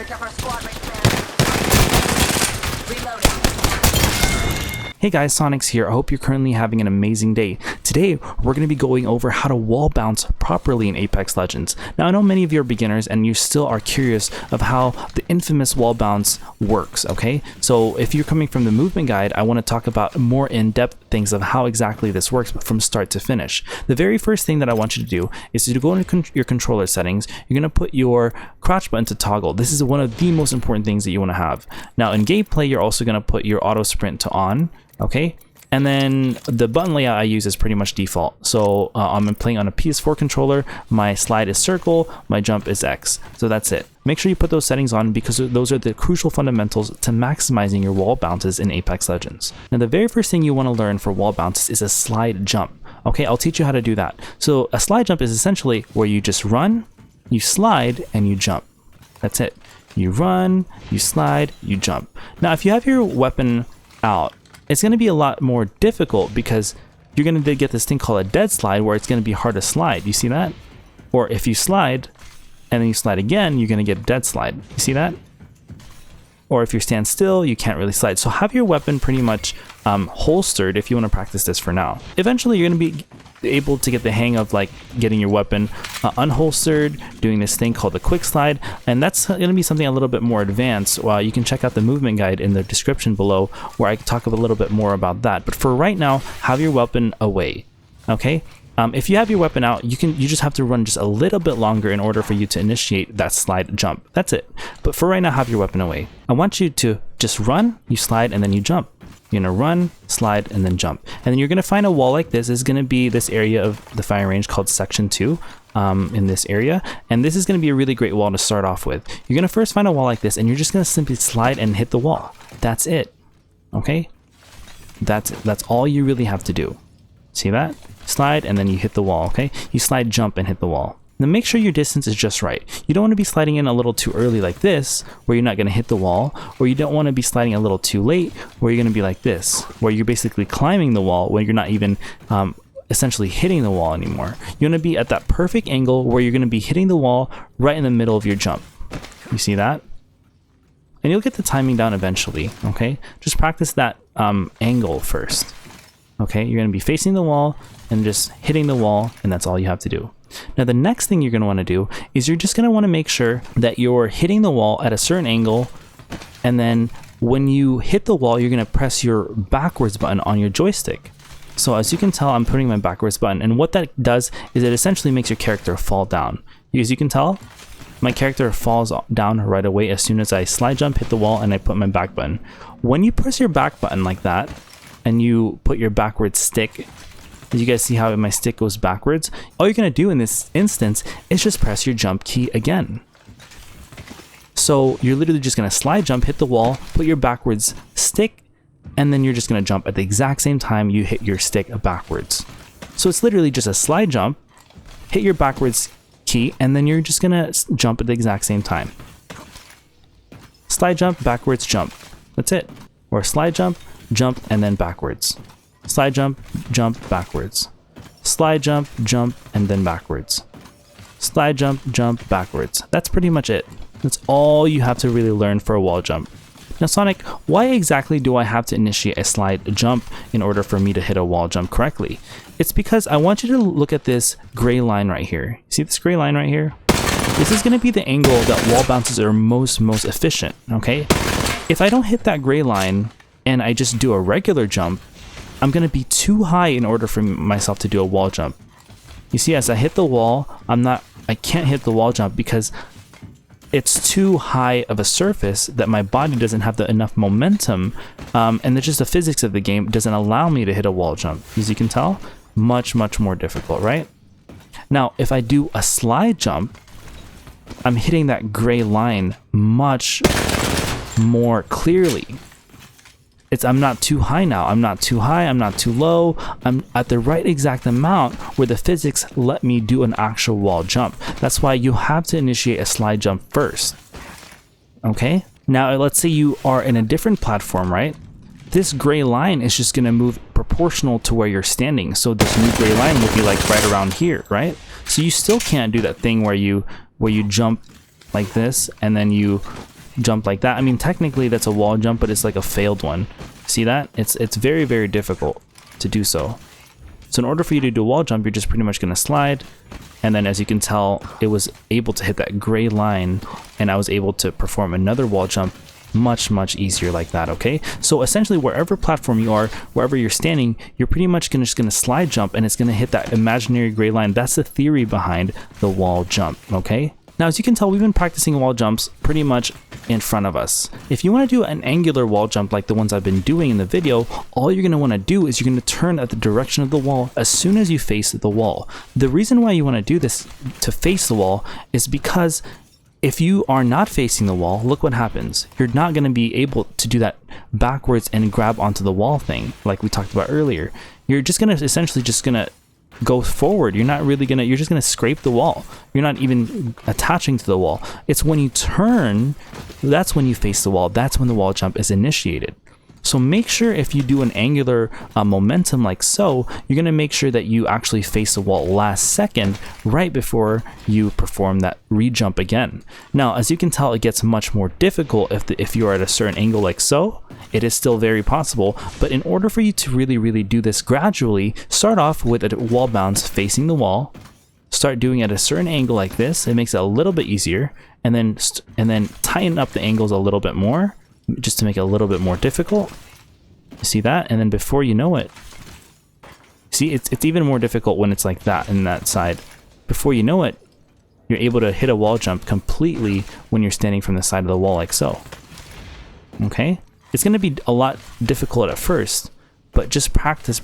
picked up our squad mate, man. Reloading. Hey guys, Sonyx here. I hope you're currently having an amazing day. Today, we're going to be going over how to wall bounce properly in Apex Legends. Now, I know many of you are beginners and you still are curious of how the infamous wall bounce works, okay? So if you're coming from the movement guide, I want to talk about more in-depth things of how exactly this works from start to finish. The very first thing that I want you to do is to go into your controller settings. You're going to put your crouch button to toggle. This is one of the most important things that you want to have. Now, in gameplay, you're also going to put your auto sprint to on. Okay, and then the button layout I use is pretty much default. So I'm playing on a PS4 controller. My slide is circle, my jump is X. So that's it. Make sure you put those settings on because those are the crucial fundamentals to maximizing your wall bounces in Apex Legends. Now, the very first thing you want to learn for wall bounces is a slide jump. Okay, I'll teach you how to do that. So a slide jump is essentially where you just run, you slide, and you jump. That's it. You run, you slide, you jump. Now, if you have your weapon out, it's going to be a lot more difficult because you're going to get this thing called a dead slide where it's going to be hard to slide. You see that? Or if you slide and then you slide again, you're going to get a dead slide. You see that? Or if you stand still, you can't really slide. So have your weapon pretty much holstered if you want to practice this for now. Eventually, you're going to be able to get the hang of like getting your weapon unholstered, doing this thing called the quick slide, and that's going to be something a little bit more advanced. You can check out the movement guide in the description below where I talk a little bit more about that. But for right now, have your weapon away. Okay. If you have your weapon out, you just have to run just a little bit longer in order for you to initiate that slide jump. That's it. But for right now, have your weapon away. I want you to just run, you slide, and then you jump. You're gonna run, slide, and then jump. And then you're gonna find a wall like this. This is gonna be this area of the firing range called Section 2 in this area. And this is gonna be a really great wall to start off with. You're gonna first find a wall like this, and you're just gonna simply slide and hit the wall. That's it. Okay? That's all you really have to do. See that? Slide, and then you hit the wall, okay? You slide, jump, and hit the wall. Now make sure your distance is just right. You don't want to be sliding in a little too early like this, where you're not going to hit the wall, or you don't want to be sliding a little too late, where you're going to be like this, where you're basically climbing the wall, where you're not even essentially hitting the wall anymore. You want to be at that perfect angle where you're going to be hitting the wall right in the middle of your jump. You see that? And you'll get the timing down eventually, okay? Just practice that angle first. Okay, you're going to be facing the wall and just hitting the wall, and that's all you have to do. Now, the next thing you're going to want to do is you're just going to want to make sure that you're hitting the wall at a certain angle, and then when you hit the wall, you're going to press your backwards button on your joystick. So as you can tell, I'm putting my backwards button, and what that does is it essentially makes your character fall down. As you can tell, my character falls down right away as soon as I slide jump, hit the wall, and I put my back button. When you press your back button like that, and you put your backwards stick, as you guys see how my stick goes backwards, all you're going to do in this instance is just press your jump key again. So you're literally just going to slide jump, hit the wall, put your backwards stick, and then you're just going to jump at the exact same time you hit your stick backwards. So it's literally just a slide jump, hit your backwards key, and then you're just going to jump at the exact same time. Slide jump, backwards jump. That's it. Or slide jump, jump, and then backwards. Slide jump, jump, backwards. Slide jump, jump, and then backwards. Slide jump, jump, backwards. That's pretty much it. That's all you have to really learn for a wall jump. Now, Sonic, why exactly do I have to initiate a slide jump in order for me to hit a wall jump correctly? It's because I want you to look at this gray line right here. See this gray line right here? This is going to be the angle that wall bounces are most efficient, okay? If I don't hit that gray line and I just do a regular jump, I'm going to be too high in order for myself to do a wall jump. You see, as I hit the wall, I can't hit the wall jump because it's too high of a surface that my body doesn't have enough momentum, and just the physics of the game doesn't allow me to hit a wall jump. As you can tell, much more difficult, right? Now, if I do a slide jump, I'm hitting that gray line much more clearly. I'm not too high now. I'm not too high. I'm not too low. I'm at the right exact amount where the physics let me do an actual wall jump. That's why you have to initiate a slide jump first. Okay? Now, let's say you are in a different platform, right? This gray line is just going to move proportional to where you're standing. So this new gray line will be like right around here, right? So you still can't do that thing where you jump like this and then you jump like that. I mean, technically that's a wall jump, but it's like a failed one. See that? It's very, very difficult to do so. So in order for you to do a wall jump, you're just pretty much going to slide. And then as you can tell, it was able to hit that gray line, and I was able to perform another wall jump much easier like that. Okay, so essentially wherever platform you are, wherever you're standing, you're pretty much just gonna slide jump, and it's gonna hit that imaginary gray line. That's the theory behind the wall jump. Okay, now as you can tell, we've been practicing wall jumps pretty much in front of us. If you want to do an angular wall jump like the ones I've been doing in the video, all you're going to want to do is you're going to turn at the direction of the wall as soon as you face the wall. The reason why you want to do this to face the wall is because if you are not facing the wall, look what happens. You're not going to be able to do that backwards and grab onto the wall thing like we talked about earlier. You're just going to essentially just going to go forward. You're not really gonna, you're just gonna scrape the wall. You're not even attaching to the wall. It's when you turn, that's when you face the wall. That's when the wall jump is initiated. So make sure if you do an angular momentum like so, you're going to make sure that you actually face the wall last second right before you perform that re-jump again. Now, as you can tell, it gets much more difficult if you are at a certain angle like so. It is still very possible, but in order for you to really do this gradually, start off with a wall bounce facing the wall, start doing it at a certain angle like this. It makes it a little bit easier, and then tighten up the angles a little bit more, just to make it a little bit more difficult. You see that? And then before you know it, see, it's even more difficult when it's like that in that side. Before you know it, you're able to hit a wall jump completely when you're standing from the side of the wall like so. Okay? It's going to be a lot difficult at first, but just practice,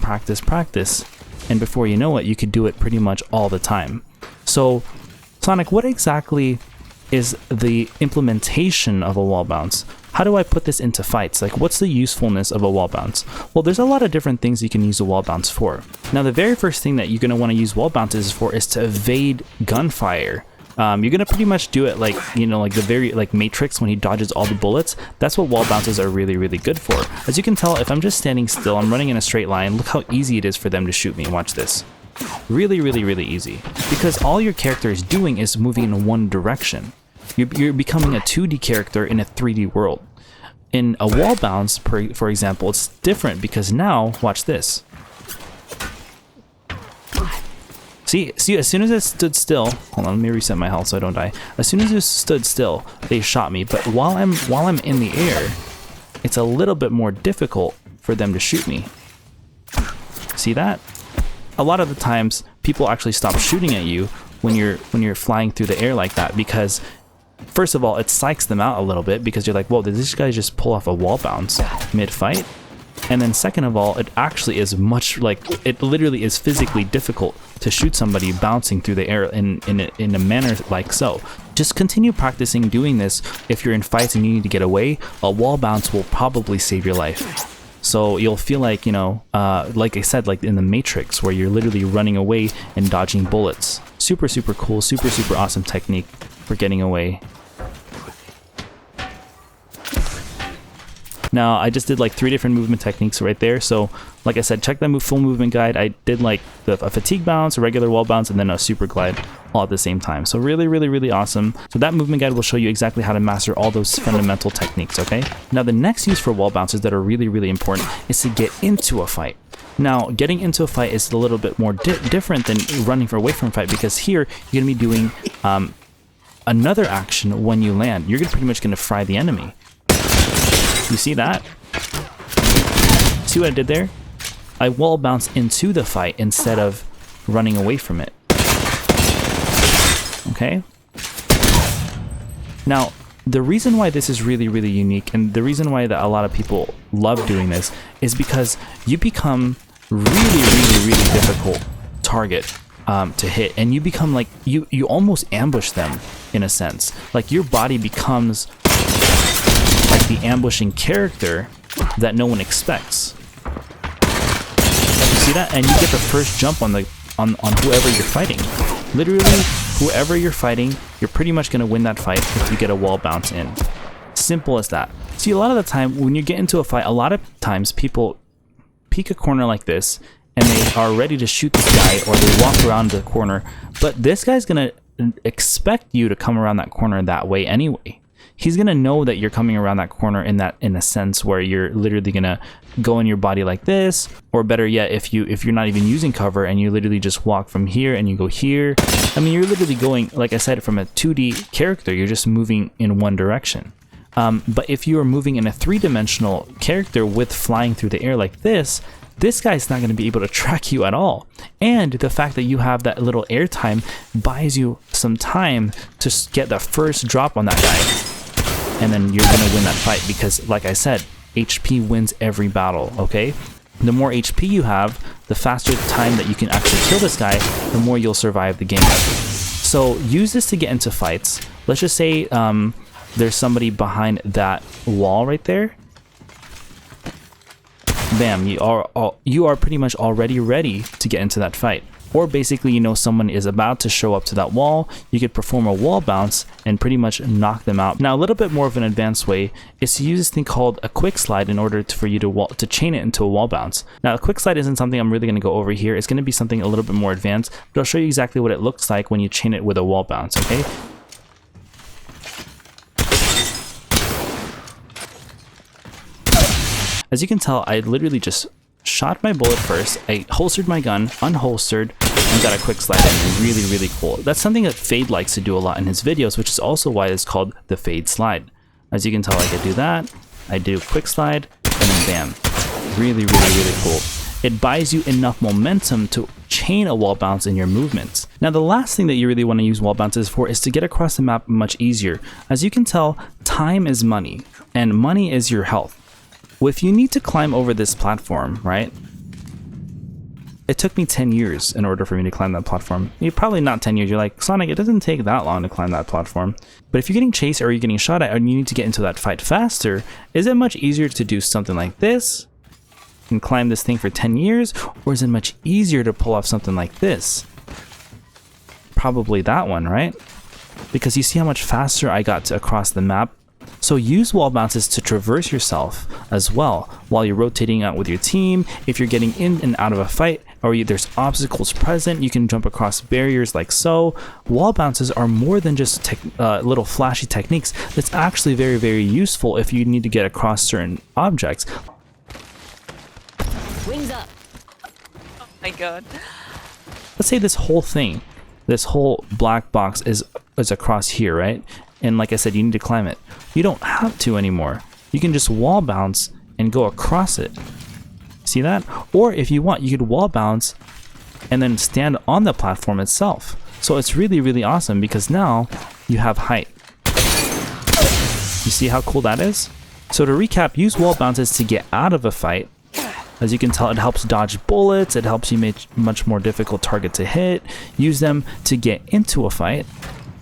and before you know it, you could do it pretty much all the time. So, Sonic, what exactly is the implementation of a wall bounce? How do I put this into fights? Like, what's the usefulness of a wall bounce? Well, there's a lot of different things you can use a wall bounce for. Now, the very first thing that you're going to want to use wall bounces for is to evade gunfire. You're going to pretty much do it like, you know, like the very, like Matrix when he dodges all the bullets. That's what wall bounces are really good for. As you can tell, if I'm just standing still, I'm running in a straight line, look how easy it is for them to shoot me. Watch this. Really easy. Because all your character is doing is moving in one direction. You're becoming a 2D character in a 3D world. In a wall bounce, for example, it's different because now, watch this. See, as soon as it stood still, hold on, let me reset my health so I don't die. As soon as it stood still, they shot me. But while I'm in the air, it's a little bit more difficult for them to shoot me. See that? A lot of the times, people actually stop shooting at you when you're flying through the air like that, because first of all, it psychs them out a little bit because you're like, whoa, did this guy just pull off a wall bounce mid-fight? And then second of all, it actually is much, like, it literally is physically difficult to shoot somebody bouncing through the air in a manner like so. Just continue practicing doing this. If you're in fights and you need to get away, a wall bounce will probably save your life. So you'll feel like, you know, like I said, like in the Matrix, where you're literally running away and dodging bullets. Super cool, super awesome technique for getting away. Now, I just did like 3 different movement techniques right there. So, like I said, check that full movement guide. I did like a fatigue bounce, a regular wall bounce, and then a super glide all at the same time. So really awesome. So that movement guide will show you exactly how to master all those fundamental techniques, okay? Now, the next use for wall bounces that are really important is to get into a fight. Now, getting into a fight is a little bit more different than running away from a fight, because here you're going to be doing another action when you land. You're pretty much going to fry the enemy. You see that? See what I did there? I wall bounce into the fight instead of running away from it. Okay? Now, the reason why this is really unique, and the reason why that a lot of people love doing this, is because you become really difficult target to hit, and you become like, you almost ambush them in a sense. Like, your body becomes like the ambushing character that no one expects. You see that? And you get the first jump on whoever you're fighting. Literally, whoever you're fighting, you're pretty much going to win that fight if you get a wall bounce in. Simple as that. See, a lot of the time when you get into a fight, a lot of times people peek a corner like this and they are ready to shoot this guy, or they walk around the corner, but this guy's going to expect you to come around that corner that way anyway. he's gonna know that you're coming around that corner in a sense where you're literally gonna go in your body like this, or better yet, if you're not even using cover and you literally just walk from here and you go here. I mean, you're literally going, like I said, from a 2D character, you're just moving in one direction. But if you are moving in a 3-dimensional character with flying through the air like this guy's not going to be able to track you at all. And the fact that you have that little air time buys you some time to get the first drop on that guy. And then you're going to win that fight because, like I said, HP wins every battle, okay? The more HP you have, the faster time that you can actually kill this guy, the more you'll survive the game. So use this to get into fights. Let's just say there's somebody behind that wall right there. Bam, you are pretty much already ready to get into that fight. Or basically, you know, someone is about to show up to that wall, you could perform a wall bounce and pretty much knock them out. Now, a little bit more of an advanced way is to use this thing called a quick slide in order for you to chain it into a wall bounce. Now, a quick slide isn't something I'm really going to go over here. It's going to be something a little bit more advanced, but I'll show you exactly what it looks like when you chain it with a wall bounce, okay? As you can tell, I literally just shot my bullet first, I holstered my gun, unholstered, and got a quick slide in. Really, really cool. That's something that Faide likes to do a lot in his videos, which is also why it's called the Faide slide. As you can tell, I could do that, I do a quick slide, and then bam. Really, really, really cool. It buys you enough momentum to chain a wall bounce in your movements. Now, the last thing that you really want to use wall bounces for is to get across the map much easier. As you can tell, time is money, and money is your health. Well, if you need to climb over this platform, right? It took me 10 years in order for me to climb that platform. Probably not 10 years. You're like, Sonic, it doesn't take that long to climb that platform. But if you're getting chased or you're getting shot at and you need to get into that fight faster, is it much easier to do something like this and climb this thing for 10 years? Or is it much easier to pull off something like this? Probably that one, right? Because you see how much faster I got to across the map. So use wall bounces to traverse yourself as well while you're rotating out with your team. If you're getting in and out of a fight or there's obstacles present, you can jump across barriers like so. Wall bounces are more than just little flashy techniques. That's actually very, very useful if you need to get across certain objects. Wings up. Oh my god. Let's say this whole thing, this whole black box is across here, right? And like I said, you need to climb it. You don't have to anymore. You can just wall bounce and go across it. See that? Or if you want, you could wall bounce and then stand on the platform itself. So it's really, really awesome because now you have height. You see how cool that is? So to recap, use wall bounces to get out of a fight. As you can tell, it helps dodge bullets. It helps you make much more difficult target to hit. Use them to get into a fight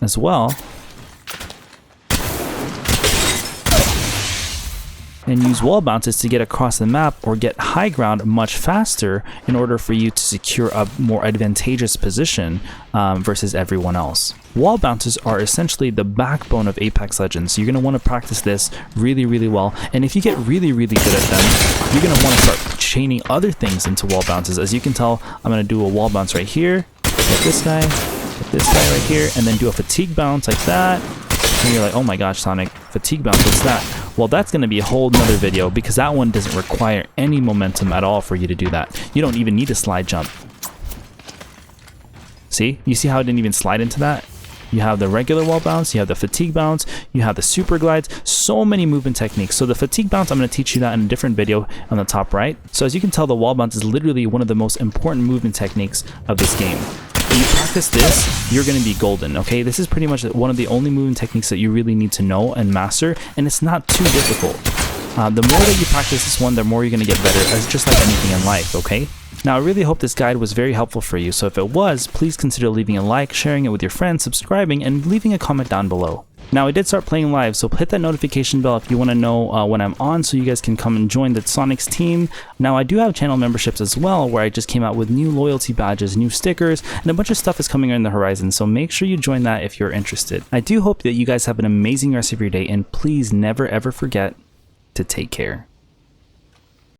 as well. And use wall bounces to get across the map or get high ground much faster in order for you to secure a more advantageous position versus everyone else. Wall bounces are essentially the backbone of Apex Legends. So you're going to want to practice this really, really well. And if you get really, really good at them, you're going to want to start chaining other things into wall bounces. As you can tell, I'm going to do a wall bounce right here, like this guy right here, and then do a fatigue bounce like that. And you're like, oh my gosh, Sonic, fatigue bounce, what's that? Well, that's going to be a whole nother video because that one doesn't require any momentum at all for you to do that. You don't even need a slide jump. See? You see how I didn't even slide into that? You have the regular wall bounce, you have the fatigue bounce, you have the super glides, so many movement techniques. So the fatigue bounce, I'm going to teach you that in a different video on the top right. So as you can tell, the wall bounce is literally one of the most important movement techniques of this game. When you practice this, you're going to be golden, okay? This is pretty much one of the only movement techniques that you really need to know and master, and it's not too difficult. The more that you practice this one, the more you're going to get better, as just like anything in life, okay? Now, I really hope this guide was very helpful for you, so if it was, please consider leaving a like, sharing it with your friends, subscribing, and leaving a comment down below. Now, I did start playing live, so hit that notification bell if you want to know when I'm on, so you guys can come and join the Sonyx team. Now, I do have channel memberships as well, where I just came out with new loyalty badges, new stickers, and a bunch of stuff is coming on the horizon, so make sure you join that if you're interested. I do hope that you guys have an amazing rest of your day, and please never ever forget to take care.